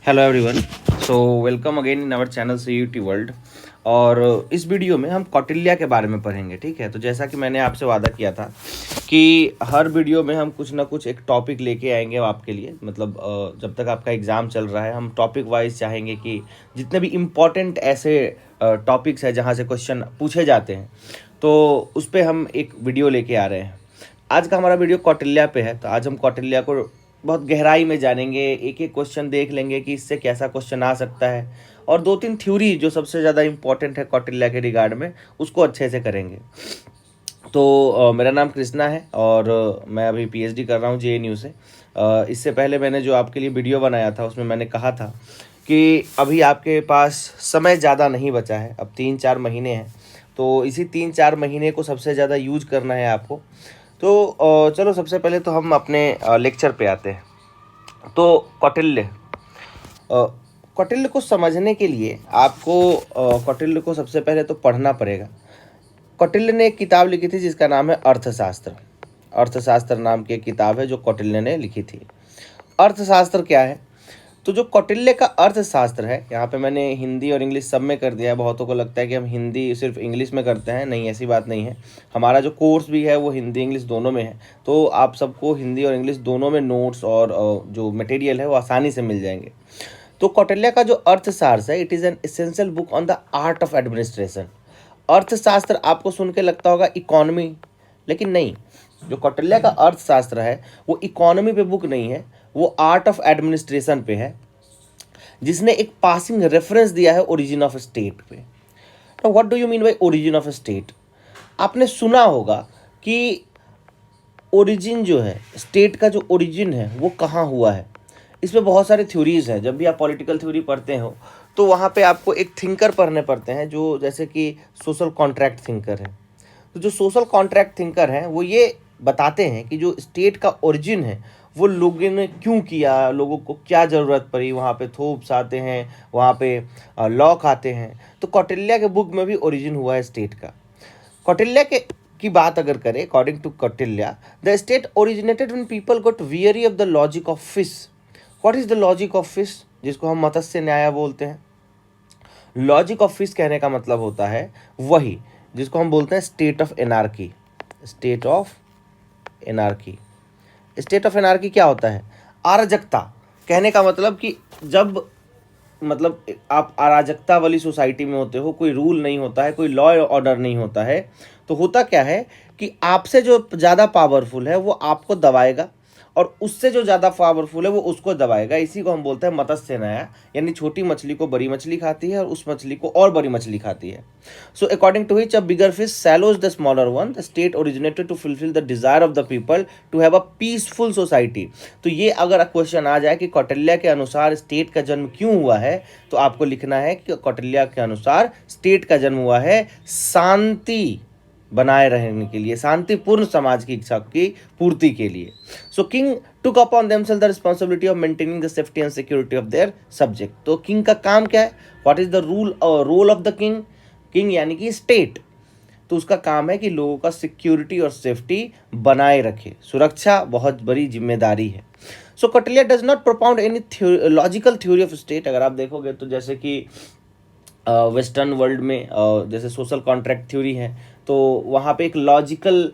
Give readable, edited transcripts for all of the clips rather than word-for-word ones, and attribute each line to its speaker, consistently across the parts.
Speaker 1: Hello everyone. So welcome again in our channel CUT world. और इस video में हम कौटिल्य के बारे में पढ़ेंगे। ठीक है, तो जैसा कि मैंने आपसे वादा किया था कि हर वीडियो में हम कुछ ना कुछ एक टॉपिक लेके आएंगे आपके लिए। मतलब जब तक आपका एग्ज़ाम चल रहा है हम टॉपिक वाइज चाहेंगे कि जितने भी इम्पॉर्टेंट ऐसे टॉपिक्स हैं जहाँ से क्वेश्चन पूछे जाते हैं तो उस पर हम एक वीडियो लेके आ रहे हैं। आज का हमारा वीडियो कौटिल्य पे है, तो आज हम कौटिल्य को बहुत गहराई में जानेंगे। एक एक क्वेश्चन देख लेंगे कि इससे कैसा क्वेश्चन आ सकता है, और दो तीन थ्योरी जो सबसे ज़्यादा इंपॉर्टेंट है कौटिल्य के रिगार्ड में उसको अच्छे से करेंगे। तो मेरा नाम कृष्णा है और मैं अभी PhD कर रहा हूँ JNU से। इससे पहले मैंने जो आपके लिए वीडियो बनाया था उसमें मैंने कहा था कि अभी आपके पास समय ज़्यादा नहीं बचा है, अब 3-4 महीने हैं, तो इसी 3-4 महीने को सबसे ज़्यादा यूज करना है आपको। तो चलो सबसे पहले तो हम अपने लेक्चर पे आते हैं। तो कौटिल्य कौटिल्य को समझने के लिए आपको कौटिल्य को सबसे पहले तो पढ़ना पड़ेगा। कौटिल्य ने एक किताब लिखी थी जिसका नाम है अर्थशास्त्र। अर्थशास्त्र नाम की एक किताब है जो कौटिल्य ने लिखी थी। अर्थशास्त्र क्या है? तो जो कौटिल्य का अर्थशास्त्र है, यहाँ पे मैंने हिंदी और इंग्लिश सब में कर दिया है। बहुतों को लगता है कि हम हिंदी सिर्फ इंग्लिश में करते हैं, नहीं, ऐसी बात नहीं है। हमारा जो कोर्स भी है वो हिंदी इंग्लिश दोनों में है, तो आप सबको हिंदी और इंग्लिश दोनों में नोट्स और जो मटेरियल है वो आसानी से मिल जाएंगे। तो कौटिल्य का जो अर्थशास्त्र है, it is an essential book on the art of administration. अर्थशास्त्र आपको सुन के लगता होगा इकोनॉमी, लेकिन नहीं। जो कौटिल्य का अर्थशास्त्र है वो इकोनॉमी पे बुक नहीं है, वो आर्ट ऑफ एडमिनिस्ट्रेशन पे है, जिसने एक पासिंग रेफरेंस दिया है ओरिजिन ऑफ स्टेट पे। तो what do you mean by origin of state? आपने सुना होगा कि ओरिजिन जो है, स्टेट का जो ओरिजिन है वो कहाँ हुआ है। इस पे बहुत सारे थ्योरीज हैं। जब भी आप पॉलिटिकल थ्योरी पढ़ते हो तो वहाँ पे आपको एक थिंकर पढ़ने पड़ते हैं जो जैसे कि सोशल कॉन्ट्रैक्ट थिंकर है। तो जो सोशल कॉन्ट्रैक्ट थिंकर हैं वो ये बताते हैं कि जो स्टेट का ओरिजिन है वो लोगों ने क्यों किया, लोगों को क्या ज़रूरत पड़ी, वहाँ पे थोप्स आते हैं, वहाँ पे लॉक आते हैं। तो कौटिल्य के बुक में भी ओरिजिन हुआ है स्टेट का। कौटिल्य के की बात अगर करें, according to Kautilya, the state originated when people got weary of the logic of fish. What is the logic of fish, जिसको हम मत्स्य न्याय बोलते हैं। लॉजिक ऑफ फिश कहने का मतलब होता है वही जिसको हम बोलते हैं state of anarchy. State of anarchy, state of anarchy क्या होता है? अराजकता। कहने का मतलब कि जब मतलब आप अराजकता वाली सोसाइटी में होते हो, कोई रूल नहीं होता है, कोई लॉ ऑर्डर नहीं होता है, तो होता क्या है कि आपसे जो ज़्यादा पावरफुल है वो आपको दबाएगा और उससे जो ज़्यादा पावरफुल है वो उसको दबाएगा। इसी को हम बोलते हैं मत्स्य न्याय, यानी छोटी मछली को बड़ी मछली खाती है और उस मछली को और बड़ी मछली खाती है। So according to which a bigger fish swallows the smaller one, the state originated to fulfil the desire of the people to have a peaceful society. तो ये अगर क्वेश्चन आ जाए कि कौटिल्य के अनुसार स्टेट का जन्म क्यों हुआ है, तो आपको लिखना है कि कौटिल्य के अनुसार स्टेट का जन्म हुआ है शांति बनाए रहने के लिए, शांतिपूर्ण समाज की इच्छा की पूर्ति के लिए। So king took upon themselves the responsibility of maintaining the safety and security of their subject. तो किंग का काम क्या है? What is the role of the king? King यानी कि स्टेट, तो उसका काम है कि लोगों का सिक्योरिटी और सेफ्टी बनाए रखे। सुरक्षा बहुत बड़ी जिम्मेदारी है। So Kautilya does not propound any logical theory of state. अगर आप देखोगे तो जैसे कि वेस्टर्न वर्ल्ड में जैसे सोशल कॉन्ट्रैक्ट थ्योरी है, तो वहाँ पे एक लॉजिकल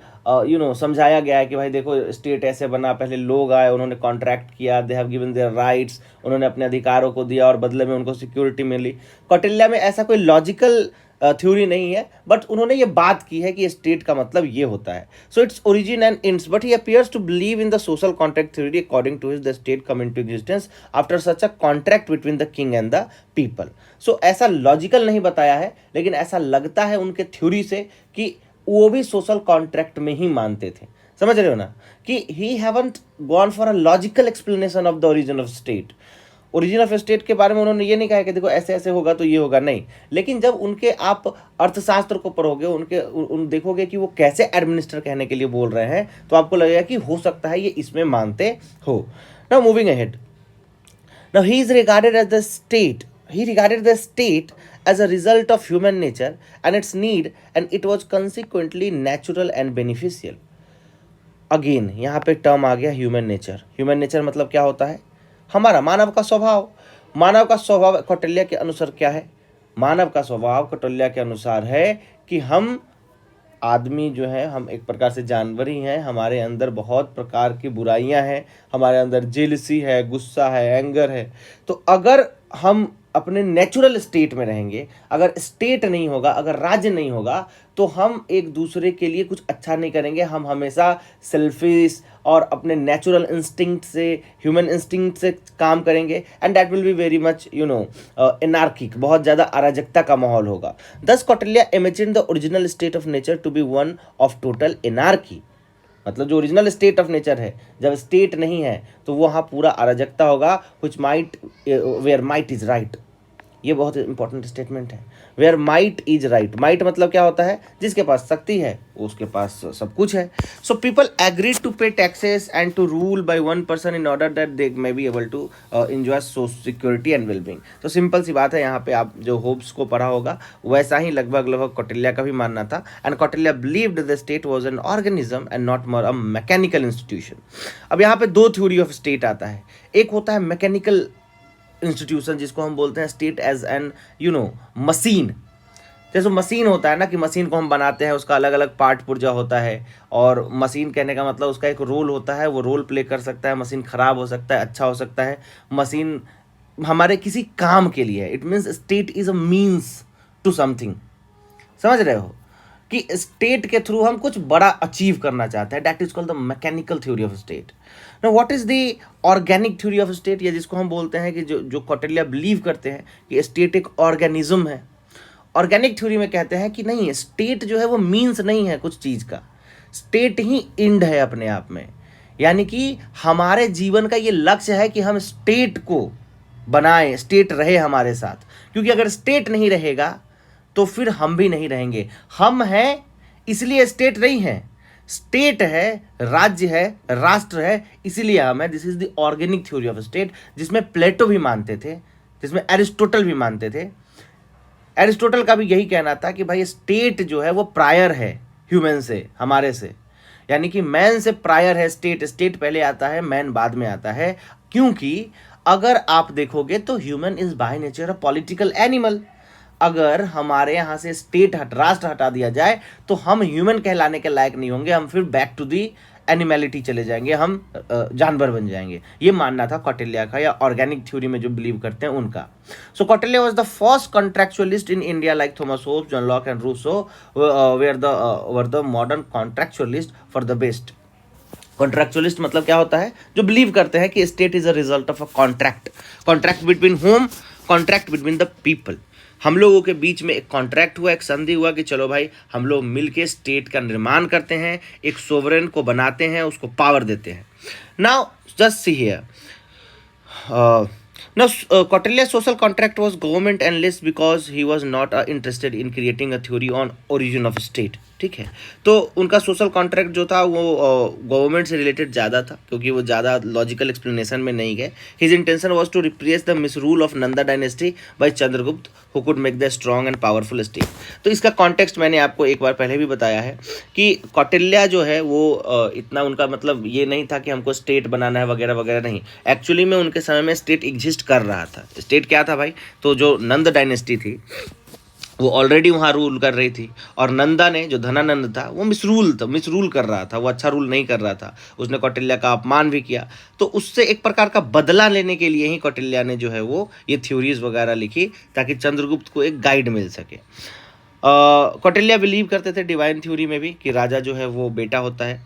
Speaker 1: समझाया गया है कि भाई देखो स्टेट ऐसे बना, पहले लोग आए, उन्होंने कॉन्ट्रैक्ट किया, they have given their rights, उन्होंने अपने अधिकारों को दिया और बदले में उनको सिक्योरिटी मिली। कौटिल्य में ऐसा कोई लॉजिकल थ्योरी नहीं है, बट उन्होंने ये बात की है कि स्टेट का मतलब ये होता है। So its origin and ends, but he appears to believe in the social contract theory according to his the state come into existence after such a contract between the king and the people. So ऐसा logical नहीं बताया है, लेकिन ऐसा लगता है उनके theory से कि वो भी सोशल कॉन्ट्रैक्ट में ही मानते थे। समझ रहे हो ना कि he haven't gone for a logical explanation of the origin of state. Origin of state के बारे में उन्होंने ये नहीं कहा कि देखो ऐसे ऐसे होगा तो ये होगा, नहीं। लेकिन जब उनके आप अर्थशास्त्र को पढ़ोगे, उन देखोगे कि वो कैसे एडमिनिस्टर कहने के लिए बोल रहे हैं, तो आपको लगेगा कि हो सकता है ये इसमें मानते हो। Now moving ahead, now he is regarded as the state, he regarded the state as a result of human nature and its need, and it was consequently natural and beneficial. Again यहाँ पे term आ गया human nature. Human nature मतलब क्या होता है? हमारा मानव का स्वभाव। मानव का स्वभाव कौटिल्य के अनुसार क्या है? मानव का स्वभाव कौटिल्य के अनुसार है कि हम आदमी जो है, हम एक प्रकार से जानवर ही हैं, हमारे अंदर बहुत प्रकार की बुराइयां हैं, हमारे अंदर जेलसी है, गुस्सा है, एंगर है। तो अगर हम अपने नेचुरल स्टेट में रहेंगे, अगर स्टेट नहीं होगा, अगर राज्य नहीं होगा, तो हम एक दूसरे के लिए कुछ अच्छा नहीं करेंगे। हम हमेशा सेल्फिश और अपने नेचुरल इंस्टिंक्ट से, ह्यूमन इंस्टिंक्ट से काम करेंगे, and that will be very much anarchic, बहुत ज़्यादा अराजकता का माहौल होगा। Thus Kautilya imagine the original state of nature to be one of total anarchy. मतलब जो ओरिजिनल स्टेट ऑफ नेचर है, जब स्टेट नहीं है तो वहाँ पूरा अराजकता होगा, which might where might is right। ये बहुत इंपॉर्टेंट स्टेटमेंट है। Where might is right, might मतलब क्या होता है? जिसके पास शक्ति है उसके पास सब कुछ है। So people agree to pay taxes and to rule by one person in order that they may be able to enjoy security and wellbeing. तो सिंपल सी बात है, यहाँ पे आप जो होब्स को पढ़ा होगा वैसा ही लगभग कौटिल्य का भी मानना था। And Kautilya believed the state was an organism and not more a mechanical institution. अब यहाँ पे दो थ्योरी ऑफ स्टेट आता है। एक होता है मैकेनिकल इंस्टीट्यूशन, जिसको हम बोलते हैं स्टेट एज एन मशीन। जैसे मशीन होता है ना, कि मशीन को हम बनाते हैं, उसका अलग अलग पार्ट पुर्जा होता है, और मशीन कहने का मतलब उसका एक रोल होता है, वो रोल प्ले कर सकता है। मशीन खराब हो सकता है, अच्छा हो सकता है, मशीन हमारे किसी काम के लिए है। It means state is a means to something. समझ रहे हो कि स्टेट के थ्रू हम कुछ बड़ा अचीव करना चाहते हैं। That is called the mechanical theory of state. Now what is the organic theory of state, या जिसको हम बोलते हैं कि जो कौटिल्य बिलीव करते हैं कि स्टेट एक ऑर्गेनिज्म है। ऑर्गेनिक थ्योरी में कहते हैं कि नहीं, स्टेट जो है वो मीन्स नहीं है कुछ चीज़ का, स्टेट ही एंड है अपने आप में। यानी कि हमारे जीवन का ये लक्ष्य है कि हम स्टेट को बनाएं, स्टेट रहे हमारे साथ। क्योंकि अगर स्टेट नहीं रहेगा तो फिर हम भी नहीं रहेंगे। हम हैं इसलिए स्टेट नहीं है, स्टेट है, राज्य है, राष्ट्र है, इसीलिए हम हैं। This is the organic theory of state, जिसमें प्लेटो भी मानते थे, जिसमें एरिस्टोटल भी मानते थे। एरिस्टोटल का भी यही कहना था कि भाई स्टेट जो है वो प्रायर है ह्यूमन से, हमारे से, यानी कि मैन से प्रायर है स्टेट। स्टेट पहले आता है, मैन बाद में आता है। क्योंकि अगर आप देखोगे तो human is by nature a political animal. अगर हमारे यहाँ से स्टेट राष्ट्र हटा दिया जाए तो हम ह्यूमन कहलाने के लायक नहीं होंगे, हम फिर बैक टू दी एनिमैलिटी चले जाएंगे, हम जानवर बन जाएंगे। ये मानना था कौटिल्य का, या ऑर्गेनिक थ्योरी में जो बिलीव करते हैं उनका। So Kautilya was the first contractualist in India, like Thomas Hobbes, John Locke and Rousseau were the modern contractualist for the best. Contractualist मतलब क्या होता है? जो बिलीव करते हैं कि state is a result of a contract. Contract between whom? Contract between the people. हम लोगों के बीच में एक कॉन्ट्रैक्ट हुआ, एक संधि हुआ कि चलो भाई हम लोग मिलके स्टेट का निर्माण करते हैं, एक सोवरेन को बनाते हैं, उसको पावर देते हैं। Now just see here, now Kautilya's social contract was government endless because he was not interested in creating a theory on origin of state। ठीक है, तो उनका सोशल कॉन्ट्रैक्ट जो था वो गवर्नमेंट से रिलेटेड ज़्यादा था, क्योंकि वो ज़्यादा लॉजिकल एक्सप्लेनेशन में नहीं गए। His intention was to replace the misrule of Nanda dynasty by Chandragupta who could make the strong and powerful state. तो इसका कॉन्टेक्स्ट मैंने आपको एक बार पहले भी बताया है कि कौटिल्य जो है वो इतना उनका मतलब ये नहीं था कि हमको स्टेट बनाना है वगैरह वगैरह, नहीं। एक्चुअली में उनके समय में स्टेट एग्जिस्ट कर रहा था। स्टेट क्या था भाई? तो जो नंद डायनेस्टी थी वो ऑलरेडी वहाँ रूल कर रही थी, और नंदा ने, जो धनानंद था, वो मिसरूल कर रहा था, वो अच्छा रूल नहीं कर रहा था। उसने कौटिल्य का अपमान भी किया। तो उससे एक प्रकार का बदला लेने के लिए ही कौटिल्य ने जो है वो ये थ्योरीज वगैरह लिखी, ताकि चंद्रगुप्त को एक गाइड मिल सके। कौटिल्य बिलीव करते थे डिवाइन थ्योरी में भी कि राजा जो है वो बेटा होता है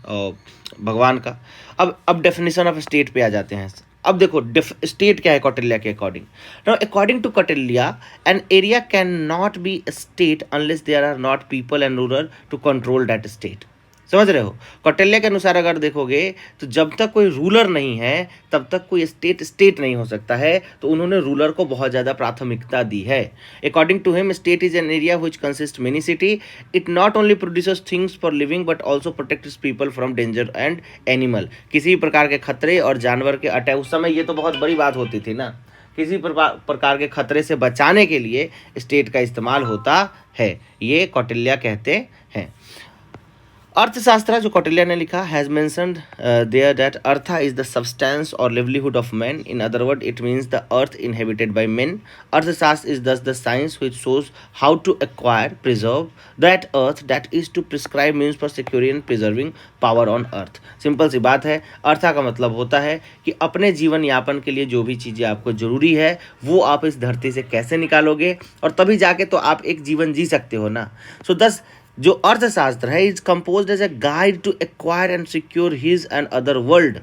Speaker 1: भगवान का। अब डेफिनेशन ऑफ स्टेट पे आ जाते हैं। अब देखो स्टेट क्या है कौटिल्य के according. Now according to Kautilya, an area can not be state unless there are not people and ruler to control that state. समझ रहे हो? कौटिल्य के अनुसार अगर देखोगे तो जब तक कोई रूलर नहीं है तब तक कोई स्टेट नहीं हो सकता है। तो उन्होंने रूलर को बहुत ज़्यादा प्राथमिकता दी है। According to him, state is an area which consist many city. It not only produces things for living but also protects people from danger and animal. किसी भी प्रकार के खतरे और जानवर के अटैक, उस समय ये तो बहुत बड़ी बात होती थी ना, किसी प्रकार के खतरे से बचाने के लिए स्टेट का इस्तेमाल होता है, ये कौटिल्य कहते हैं। अर्थशास्त्र जो कौटिल्य ने लिखा has mentioned there that artha is the substance और livelihood of man. In other word it means the earth inhabited by men. Arthashastra is thus the science which shows how to acquire preserve that earth that is to prescribe means for securing and preserving power on earth. Simple सी बात है, अर्था का मतलब होता है कि अपने जीवन यापन के लिए जो भी चीज़ें आपको जरूरी है वो आप इस धरती से कैसे निकालोगे, और तभी जाके तो आप एक जीवन जी सकते हो ना. सो दस जो अर्थशास्त्र है is composed as a guide to acquire and secure his and other world.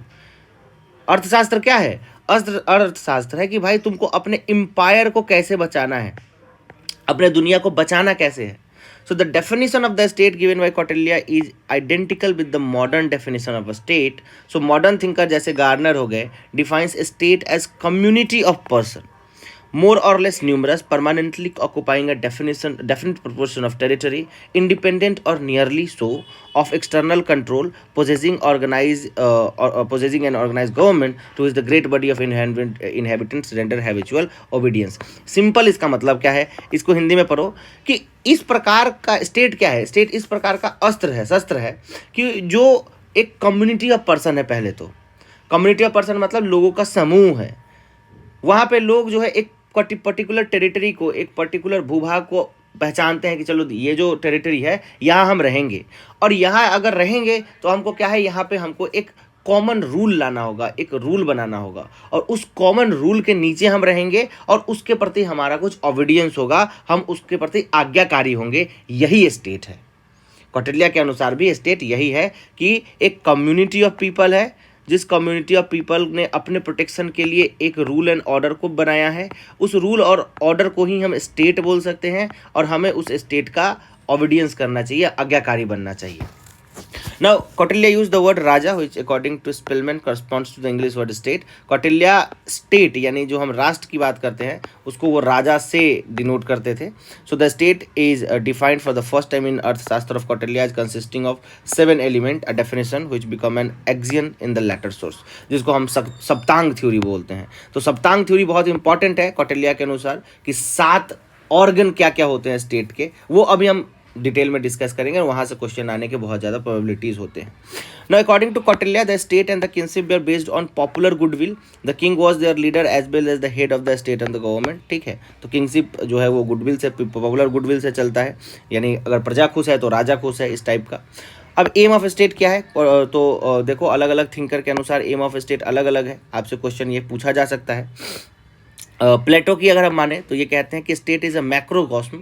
Speaker 1: Arthashastra क्या है? अर्थशास्त्र है कि भाई तुमको अपने एम्पायर को कैसे बचाना है, अपने दुनिया को बचाना कैसे है. So the definition of the state given by Kautilya is identical with the modern definition of a state. So modern thinker जैसे गार्नर हो गए defines a state as community of person more or less numerous, permanently occupying a definite proportion of territory, independent or nearly so of external control, possessing possessing an organized government to which the great body of inhabitants render habitual obedience. Simple इसका मतलब क्या है, इसको हिंदी में पढ़ो कि इस प्रकार का स्टेट क्या है. स्टेट इस प्रकार का अस्त्र है, शस्त्र है कि जो एक कम्युनिटी ऑफ पर्सन है. पहले तो कम्युनिटी ऑफ पर्सन मतलब लोगों का समूह है. वहाँ पे लोग जो है एक पर्टिकुलर टेरिटरी को, एक पर्टिकुलर भूभाग को पहचानते हैं कि चलो ये जो टेरिटरी है यहाँ हम रहेंगे, और यहाँ अगर रहेंगे तो हमको क्या है, यहाँ पे हमको एक कॉमन रूल लाना होगा, एक रूल बनाना होगा, और उस कॉमन रूल के नीचे हम रहेंगे और उसके प्रति हमारा कुछ ओबीडियंस होगा, हम उसके प्रति आज्ञाकारी होंगे. यही स्टेट है. कौटिल्य के अनुसार भी स्टेट यही है कि एक कम्युनिटी ऑफ पीपल है, जिस कम्युनिटी ऑफ पीपल ने अपने प्रोटेक्शन के लिए एक रूल एंड ऑर्डर को बनाया है. उस रूल और ऑर्डर को ही हम स्टेट बोल सकते हैं, और हमें उस स्टेट का ओबीडियंस करना चाहिए, आज्ञाकारी बनना चाहिए. Now, Kautilya used the word Raja, which according to Spellman corresponds to the English word state. Kautilya state यानी जो हम राष्ट्र की बात करते हैं उसको वो राजा से डिनोट करते थे. So the state is defined for the first time in Arthashastra of Kautilya as consisting of 7 elements, a definition which become an axiom in the latter source, जिसको हम सप्तांग थ्योरी बोलते हैं. तो सप्तांग थ्योरी बहुत इंपॉर्टेंट है कौटिल्य के अनुसार कि 7 ऑर्गन क्या क्या होते हैं स्टेट के, वो अभी हम डिटेल में डिस्कस करेंगे, और वहाँ से क्वेश्चन आने के बहुत ज़्यादा प्रोबेबिलिटीज़ होते हैं. Now, according to Kautilya, the state and the kingship were based on popular goodwill. The king was their leader as well as the head of the state and the government. ठीक है, तो kingship जो है वो goodwill से, popular goodwill से चलता है, यानी अगर प्रजा खुश है तो राजा खुश है, इस टाइप का. अब एम ऑफ स्टेट क्या है, तो देखो अलग अलग थिंकर के अनुसार एम ऑफ स्टेट अलग अलग है. आपसे क्वेश्चन ये पूछा जा सकता है. प्लेटो की अगर हम माने तो ये कहते हैं कि state is a macrocosm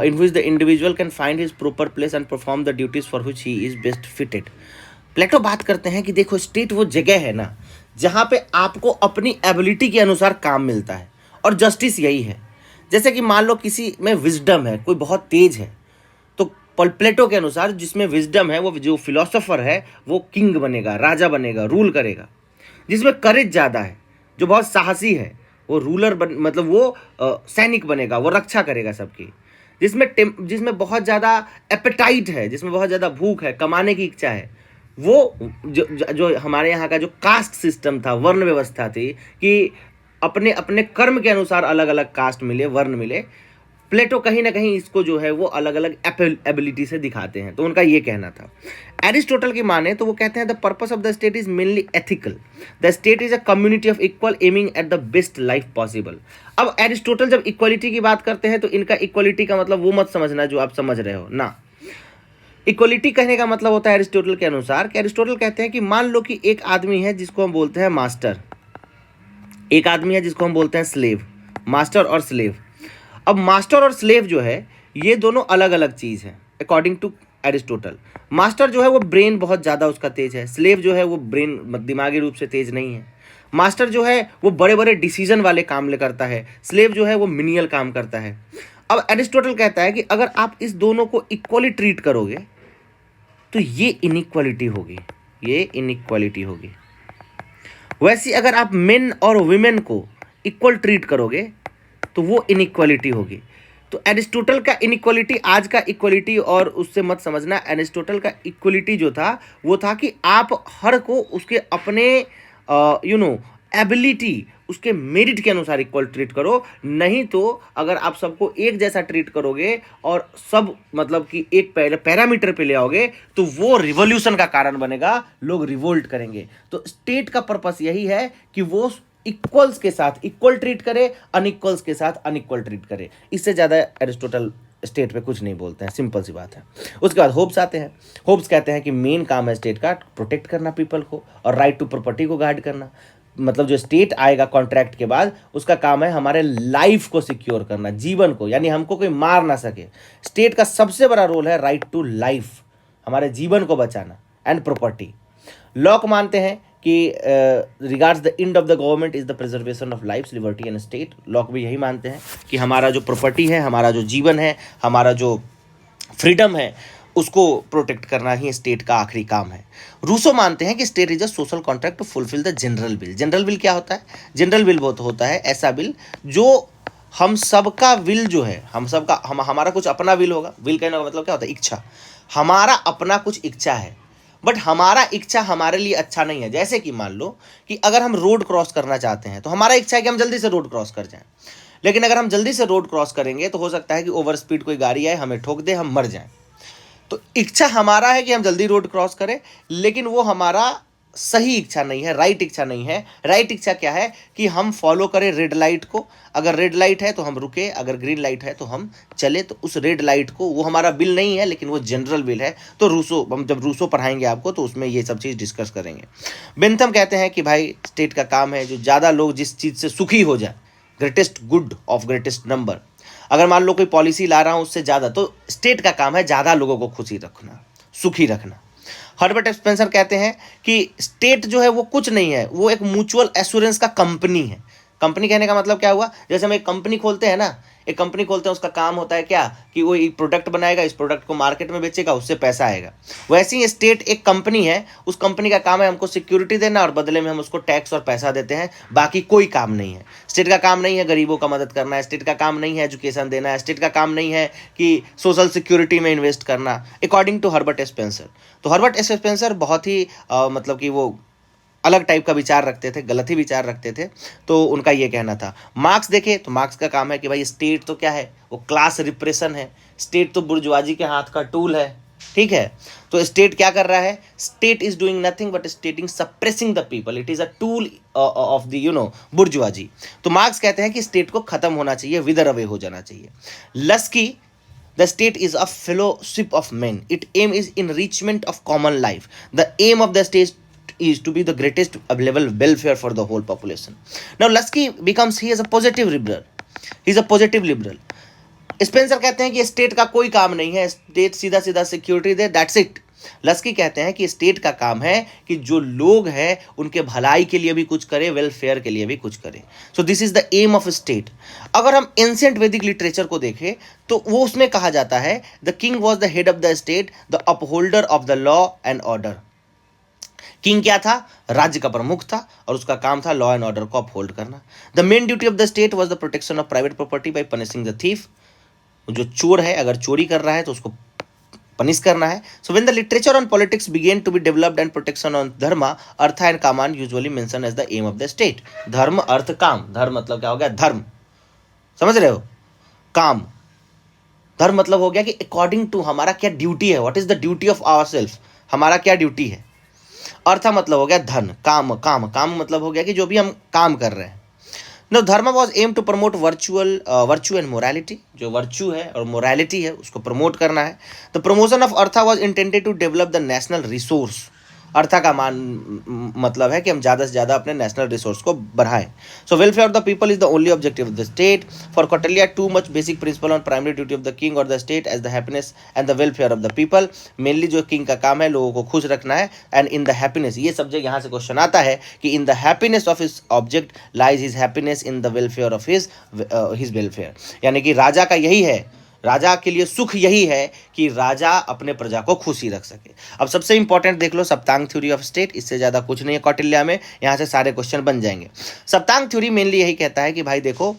Speaker 1: in which the individual can find his proper place and perform the duties for which he is best fitted. Plato बात करते हैं कि देखो स्टेट वो जगह है ना जहाँ पे आपको अपनी एबिलिटी के अनुसार काम मिलता है, और जस्टिस यही है. जैसे कि मान लो किसी में विजडम है, कोई बहुत तेज है, तो प्लेटो के अनुसार जिसमें विजडम है वो जो फिलोसोफर है वो किंग बनेगा, राजा बनेगा, रूल करेगा. जिसमें करेज ज़्यादा है, जो बहुत साहसी है, वो रूलर मतलब वो सैनिक बनेगा, वो रक्षा करेगा सबकी. जिसमें बहुत ज़्यादा एपेटाइट है, जिसमें बहुत ज़्यादा भूख है, कमाने की इच्छा है, वो जो हमारे यहाँ का जो कास्ट सिस्टम था, वर्ण व्यवस्था थी कि अपने अपने कर्म के अनुसार अलग अलग कास्ट मिले, वर्ण मिले. प्लेटो कहीं ना कहीं इसको जो है वो अलग अलग एबिलिटी से दिखाते हैं, तो उनका ये कहना था. एरिस्टोटल की माने तो वो कहते हैं the purpose of the state is mainly ethical. The state is a community of equal aiming at the best life possible. अब एरिस्टोटल जब इक्वलिटी की बात करते हैं तो इनका इक्वलिटी का मतलब वो मत समझना जो आप समझ रहे हो ना. इक्वलिटी कहने का मतलब होता है एरिस्टोटल के अनुसार कि एरिस्टोटल कहते हैं कि मान लो कि एक आदमी है जिसको हम बोलते हैं मास्टर, एक आदमी है जिसको हम बोलते हैं स्लेव. मास्टर और स्लेव. अब मास्टर और स्लेव जो है ये दोनों अलग अलग चीज़ है अकॉर्डिंग टू एरिस्टोटल. मास्टर जो है वो ब्रेन बहुत ज़्यादा उसका तेज है, स्लेव जो है वो ब्रेन दिमागी रूप से तेज नहीं है. मास्टर जो है वो बड़े बड़े डिसीजन वाले काम करता है, स्लेव जो है वो मिनियल काम करता है. अब एरिस्टोटल कहता है कि अगर आप इस दोनों को इक्वली ट्रीट करोगे तो ये इनइक्वालिटी होगी, ये इनइक्वालिटी होगी. वैसे अगर आप मेन और वुमेन को इक्वल ट्रीट करोगे तो वो इनइक्वालिटी होगी. तो एरिस्टोटल का इनइक्वालिटी, आज का इक्वलिटी और उससे मत समझना. एरिस्टोटल का इक्वलिटी जो था वो था कि आप हर को उसके अपने एबिलिटी, उसके मेरिट के अनुसार इक्वल ट्रीट करो। नहीं तो अगर आप सबको एक जैसा ट्रीट करोगे और सब मतलब कि एक पैरामीटर पे ले आओगे तो वो रिवॉल्यूशन का कारण बनेगा, लोग रिवोल्ट करेंगे। तो स्टेट का पर्पस यही है कि वो इक्वल्स के साथ इक्वल ट्रीट करे, अनइक्वल्स के साथ अनइक्वल ट्रीट करे। इससे ज़्यादा एरिस्टोटल स्टेट पे कुछ नहीं बोलते हैं, सिंपल सी बात है। उसके बाद होप्स आते हैं। होप्स कहते हैं कि मेन काम है स्टेट का प्रोटेक्ट करना पीपल को और राइट टू प्रॉपर्टी को गार्ड करना। मतलब जो स्टेट आएगा कॉन्ट्रैक्ट के बाद, उसका काम है हमारे लाइफ को सिक्योर करना, जीवन को, यानी हमको कोई मार ना सके। स्टेट का सबसे बड़ा रोल है राइट टू लाइफ, हमारे जीवन को बचाना, एंड प्रॉपर्टी। लॉक मानते हैं कि regards the end of the government is the preservation of life, liberty and state. Lock भी यही मानते हैं कि हमारा जो प्रॉपर्टी है, हमारा जो जीवन है, हमारा जो फ्रीडम है, उसको प्रोटेक्ट करना ही स्टेट का आखिरी काम है। रूसो मानते हैं कि state is a social contract to fulfil the general will. General will क्या होता है? जनरल विल बहुत होता है ऐसा विल जो हम सबका विल जो है, हम सबका हमारा कुछ अपना विल होगा। विल कहने का मतलब क्या होता है? इच्छा। हमारा अपना कुछ इच्छा है, बट हमारा इच्छा हमारे लिए अच्छा नहीं है। जैसे कि मान लो कि अगर हम रोड क्रॉस करना चाहते हैं तो हमारा इच्छा है कि हम जल्दी से रोड क्रॉस कर जाएं, लेकिन अगर हम जल्दी से रोड क्रॉस करेंगे तो हो सकता है कि ओवर स्पीड कोई गाड़ी आए, हमें ठोक दे, हम मर जाएं। तो इच्छा हमारा है कि हम जल्दी रोड क्रॉस करें, लेकिन वो हमारा सही इच्छा नहीं है, राइट इच्छा नहीं है। राइट इच्छा क्या है? कि हम फॉलो करें रेड लाइट को। अगर रेड लाइट है तो हम रुके, अगर ग्रीन लाइट है तो हम चले। तो उस रेड लाइट को, वो हमारा बिल नहीं है लेकिन वो जनरल बिल है। तो रूसो, हम जब रूसो पढ़ाएंगे आपको तो उसमें ये सब चीज़ डिस्कस करेंगे। बेंथम कहते हैं कि भाई स्टेट का काम है जो ज़्यादा लोग जिस चीज़ से सुखी हो जाए, greatest good of greatest number. अगर मान लो कोई पॉलिसी ला रहा हूँ उससे ज़्यादा, तो स्टेट का काम है ज़्यादा लोगों को खुशी रखना, सुखी रखना। हर्बर्ट स्पेंसर कहते हैं कि स्टेट जो है वो कुछ नहीं है, वो एक म्यूचुअल एश्योरेंस का कंपनी है। कंपनी कहने का मतलब क्या हुआ? जैसे हम एक कंपनी खोलते हैं ना, एक कंपनी खोलते हैं, उसका काम होता है क्या? कि वो एक प्रोडक्ट बनाएगा, इस प्रोडक्ट को मार्केट में बेचेगा, उससे पैसा आएगा। वैसे ही स्टेट एक कंपनी है, उस कंपनी का काम है हमको सिक्योरिटी देना और बदले में हम उसको टैक्स और पैसा देते हैं, बाकी कोई काम नहीं है। स्टेट का काम नहीं है गरीबों का मदद करना, स्टेट का काम नहीं है एजुकेशन देना है, स्टेट का काम नहीं है कि सोशल सिक्योरिटी में इन्वेस्ट करना, अकॉर्डिंग टू हर्बर्ट स्पेंसर। तो हर्बर्ट स्पेंसर बहुत ही मतलब कि वो अलग टाइप का विचार रखते थे, गलत ही विचार रखते थे। तो उनका ये कहना था। मार्क्स देखे तो मार्क्स का काम है कि भाई स्टेट तो क्या है? वो क्लास रिप्रेशन है। स्टेट तो बुर्जुआजी के हाथ का टूल है, ठीक है। तो स्टेट क्या कर रहा है? State is doing nothing but स्टेटिंग suppressing the people, it is a tool of the bourgeoisie. तो मार्क्स कहते हैं कि स्टेट को खत्म होना चाहिए, विदर अवे हो जाना चाहिए। लस्की, the state is a fellowship of men, its aim is enrichment of common life, the aim of the state is to be the greatest available welfare for the whole population. Now Lusky becomes, he is a positive liberal, he is a positive liberal. Spencer कहते हैं कि state का कोई काम नहीं है, state सीधा सीधा सिक्योरिटी दे, दैट्स इट। लस्की कहते हैं कि स्टेट का काम है कि जो लोग हैं उनके भलाई के लिए भी कुछ करे, वेलफेयर के लिए भी कुछ करे। So this is the aim of state. अगर हम एंशिएंट वैदिक लिटरेचर को देखें तो वो उसमें कहा जाता है the king was the head of the state, the upholder of the law and order. King क्या था? राज्य का प्रमुख था और उसका काम था लॉ एंड ऑर्डर को अपहोल्ड करना। The main duty of the state was the protection of private property bye punishing the thief. जो चोर है अगर चोरी कर रहा है तो उसको पनिश करना है। So when the literature on politics began to be developed and protection on dharma, artha and कामान usually mention as the aim of the state. धर्म, अर्थ, काम। धर्म मतलब क्या हो गया? धर्म, समझ रहे हो? काम, धर्म मतलब हो गया कि अकॉर्डिंग टू हमारा क्या ड्यूटी है, what is the duty of our self, हमारा क्या ड्यूटी है। अर्थ मतलब हो गया धन, काम, काम, काम मतलब हो गया कि जो भी हम काम कर रहे हैं। No dharma was aim to promote virtue and morality. जो वर्चू है और मोरालिटी है उसको प्रमोट करना है। The promotion of artha was intended to develop the national resource. Artha का मतलब है कि हम ज़्यादा से ज़्यादा अपने नेशनल रिसोर्स को बढ़ाएं। So welfare of the people is the only objective of the state. For Kautilya too much basic principle on primary duty of the king और the state as the happiness and the welfare of the people. Mainly जो किंग का काम है लोगों को खुश रखना है, एंड इन द हैप्पीनेस, ये सब्जेक्ट यहाँ से क्वेश्चन आता है कि in the happiness of his object lies his happiness in the welfare of his welfare. यानी कि राजा का यही है, राजा के लिए सुख यही है कि राजा अपने प्रजा को खुशी रख सके। अब सबसे इंपॉर्टेंट देख लो सप्तांग थ्योरी ऑफ स्टेट, इससे ज़्यादा कुछ नहीं है कौटिल्य में, यहाँ से सारे क्वेश्चन बन जाएंगे। सप्तांग थ्योरी मेनली यही कहता है कि भाई देखो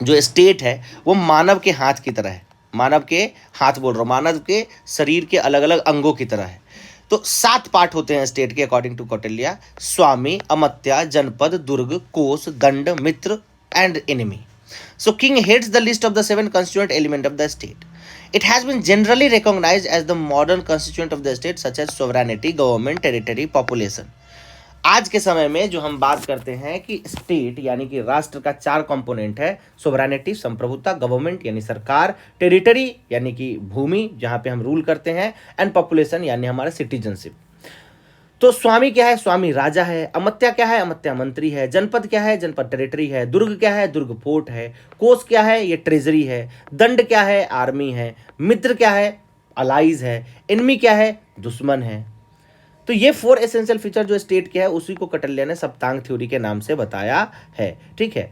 Speaker 1: जो स्टेट है वो मानव के हाथ की तरह है, मानव के हाथ बोल रहा हूँ, मानव के शरीर के अलग अलग अंगों की तरह है। तो 7 पार्ट होते हैं स्टेट के अकॉर्डिंग टू कौटिल्य: स्वामी, अमात्य, जनपद, दुर्ग, कोष, दंड, मित्र and enemy. So king heads the list of the 7 constituent element of the state. It has been generally recognized as the modern constituent of the state such as sovereignty, government, territory, population. आज के समय में जो हम बात करते हैं कि स्टेट यानी कि राष्ट्र का 4 कंपोनेंट है: सोवरेनिटी संप्रभुता, गवर्नमेंट यानी सरकार, टेरिटरी यानी कि भूमि जहां पे हम रूल करते हैं, एंड पॉपुलेशन यानी हमारा सिटीजनशिप. तो स्वामी क्या है? स्वामी राजा है. अमात्य क्या है? अमात्य मंत्री है. जनपद क्या है? जनपद टेरिटरी है. दुर्ग क्या है? दुर्ग फोर्ट है. कोष क्या है? ये ट्रेजरी है. दंड क्या है? आर्मी है. मित्र क्या है? अलाइज है. एनिमी क्या है? दुश्मन है. तो ये 4 एसेंशियल फीचर जो स्टेट के है उसी को कौटिल्य ने सप्तांग थ्योरी के नाम से बताया है. ठीक है.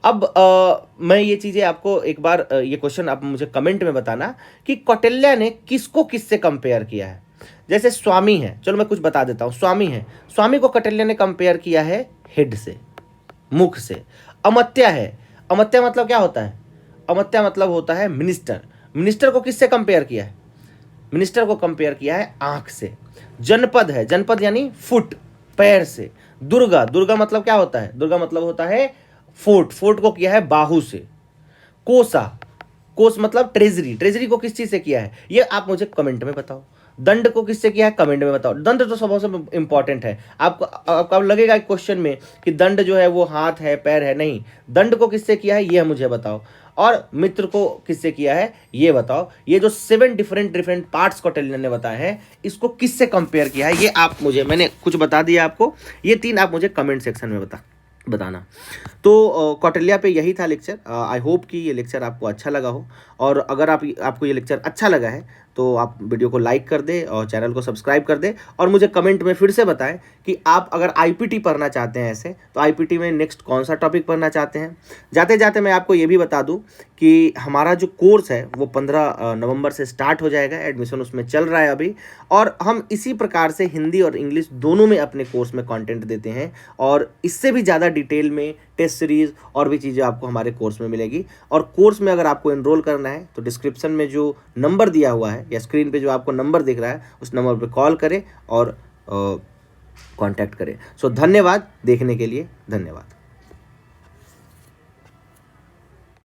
Speaker 1: अब मैं ये चीज़ें आपको एक बार ये क्वेश्चन आप मुझे कमेंट में बताना कि कौटिल्य ने किसको किससे कंपेयर किया है. जैसे स्वामी है, चलो मैं कुछ बता देता हूँ. स्वामी है, स्वामी को कौटिल्य ने कंपेयर किया है हेड से, मुख से. अमात्य है, अमात्य मतलब क्या होता है? अमात्य मतलब होता है मिनिस्टर. मिनिस्टर को किससे कंपेयर किया है? मिनिस्टर को कंपेयर किया है आंख से. जनपद है, जनपद यानी फुट, पैर से. दुर्गा, दुर्गा मतलब क्या होता है? दुर्गा मतलब होता है फोर्ट, फोर्ट को किया है बाहु से. कोसा, कोस मतलब ट्रेजरी, ट्रेजरी को किस चीज से किया है ये आप मुझे कमेंट में बताओ. दंड को किससे किया है? कमेंट में बताओ. दंड तो सबसे इंपॉर्टेंट है. आपको लगेगा क्वेश्चन में कि दंड जो है वो हाथ है, पैर है. नहीं, दंड को किससे किया है ये मुझे बताओ. और मित्र को किससे किया है ये बताओ. ये जो 7 डिफरेंट पार्ट्स कौटिल्य ने बताए हैं इसको किससे कंपेयर किया है ये आप मुझे, मैंने कुछ बता दिया आपको, ये 3 आप मुझे कमेंट सेक्शन में बताना. तो कौटिल्य पे यही था लेक्चर. आई होप कि ये लेक्चर आपको अच्छा लगा हो. और अगर आपको ये लेक्चर अच्छा लगा है तो आप वीडियो को लाइक कर दे और चैनल को सब्सक्राइब कर दे. और मुझे कमेंट में फिर से बताएं कि आप अगर आईपीटी पढ़ना चाहते हैं ऐसे, तो आईपीटी में नेक्स्ट कौन सा टॉपिक पढ़ना चाहते हैं. जाते जाते मैं आपको ये भी बता दूं कि हमारा जो कोर्स है वो 15 नवंबर से स्टार्ट हो जाएगा. एडमिशन उसमें चल रहा है अभी. और हम इसी प्रकार से हिंदी और इंग्लिश दोनों में अपने कोर्स में कंटेंट देते हैं. और इससे भी ज़्यादा डिटेल में टेस्ट सीरीज़ और भी चीज़ें आपको हमारे कोर्स में मिलेगी. और कोर्स में अगर आपको एनरोल करना है तो डिस्क्रिप्शन में जो नंबर दिया हुआ है या स्क्रीन पे जो आपको नंबर दिख रहा है उस नंबर पे कॉल करें और कांटेक्ट करें. सो धन्यवाद देखने के लिए. धन्यवाद.